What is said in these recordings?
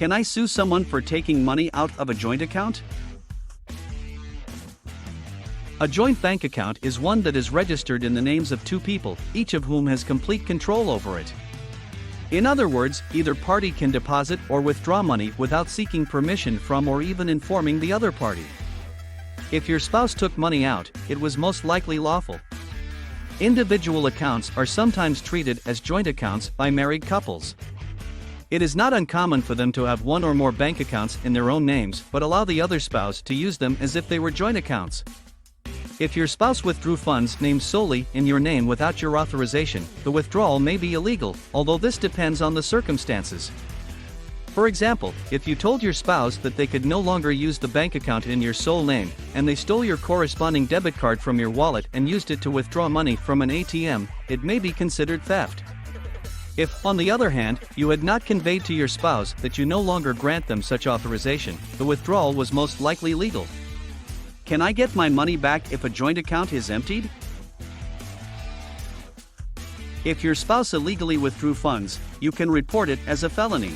Can I sue someone for taking money out of a joint account? A joint bank account is one that is registered in the names of two people, each of whom has complete control over it. In other words, either party can deposit or withdraw money without seeking permission from or even informing the other party. If your spouse took money out, it was most likely lawful. Individual accounts are sometimes treated as joint accounts by married couples. It is not uncommon for them to have one or more bank accounts in their own names but allow the other spouse to use them as if they were joint accounts. If your spouse withdrew funds named solely in your name without your authorization, the withdrawal may be illegal, although this depends on the circumstances. For example, if you told your spouse that they could no longer use the bank account in your sole name, and they stole your corresponding debit card from your wallet and used it to withdraw money from an ATM, it may be considered theft. If, on the other hand, you had not conveyed to your spouse that you no longer grant them such authorization, the withdrawal was most likely legal. Can I get my money back if a joint account is emptied? If your spouse illegally withdrew funds, you can report it as a felony.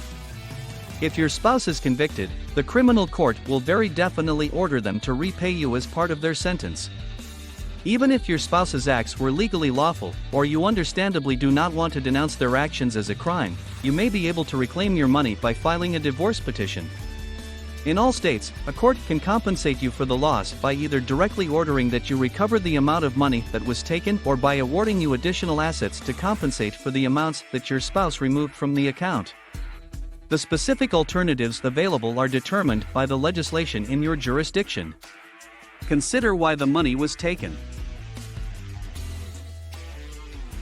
If your spouse is convicted, the criminal court will very definitely order them to repay you as part of their sentence. Even if your spouse's acts were legally lawful, or you understandably do not want to denounce their actions as a crime, you may be able to reclaim your money by filing a divorce petition. In all states, a court can compensate you for the loss by either directly ordering that you recover the amount of money that was taken or by awarding you additional assets to compensate for the amounts that your spouse removed from the account. The specific alternatives available are determined by the legislation in your jurisdiction. Consider why the money was taken.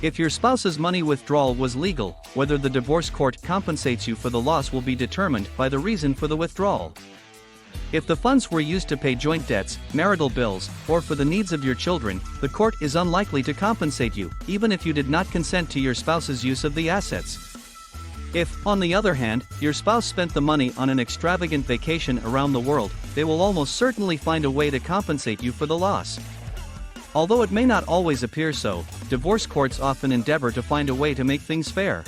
If your spouse's money withdrawal was legal, whether the divorce court compensates you for the loss will be determined by the reason for the withdrawal. If the funds were used to pay joint debts, marital bills, or for the needs of your children, the court is unlikely to compensate you, even if you did not consent to your spouse's use of the assets. If, on the other hand, your spouse spent the money on an extravagant vacation around the world, they will almost certainly find a way to compensate you for the loss. Although it may not always appear so, divorce courts often endeavor to find a way to make things fair.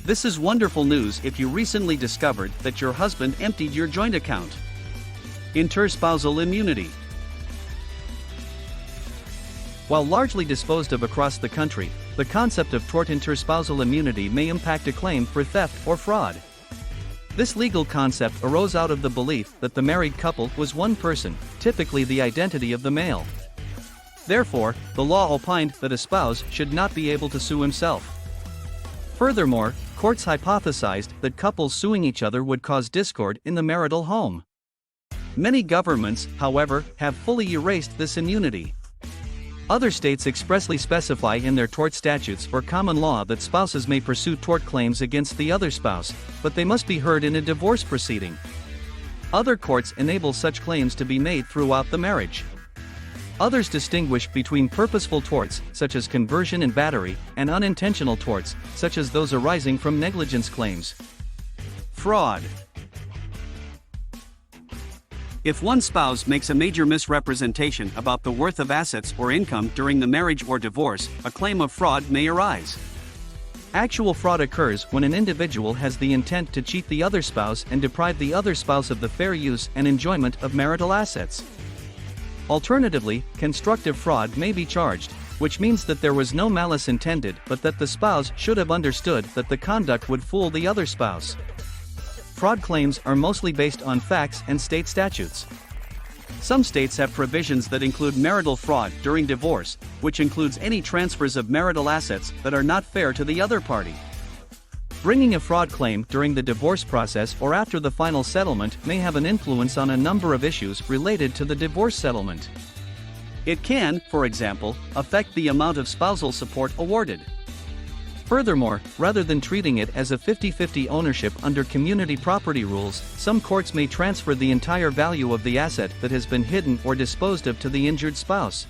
This is wonderful news if you recently discovered that your husband emptied your joint account. Interspousal immunity. While largely disposed of across the country, the concept of tort interspousal immunity may impact a claim for theft or fraud. This legal concept arose out of the belief that the married couple was one person, typically the identity of the male. Therefore, the law opined that a spouse should not be able to sue himself. Furthermore, courts hypothesized that couples suing each other would cause discord in the marital home. Many governments, however, have fully erased this immunity. Other states expressly specify in their tort statutes or common law that spouses may pursue tort claims against the other spouse, but they must be heard in a divorce proceeding. Other courts enable such claims to be made throughout the marriage. Others distinguish between purposeful torts, such as conversion and battery, and unintentional torts, such as those arising from negligence claims. Fraud. If one spouse makes a major misrepresentation about the worth of assets or income during the marriage or divorce, a claim of fraud may arise. Actual fraud occurs when an individual has the intent to cheat the other spouse and deprive the other spouse of the fair use and enjoyment of marital assets. Alternatively, constructive fraud may be charged, which means that there was no malice intended but that the spouse should have understood that the conduct would fool the other spouse. Fraud claims are mostly based on facts and state statutes. Some states have provisions that include marital fraud during divorce, which includes any transfers of marital assets that are not fair to the other party. Bringing a fraud claim during the divorce process or after the final settlement may have an influence on a number of issues related to the divorce settlement. It can, for example, affect the amount of spousal support awarded. Furthermore, rather than treating it as a 50-50 ownership under community property rules, some courts may transfer the entire value of the asset that has been hidden or disposed of to the injured spouse.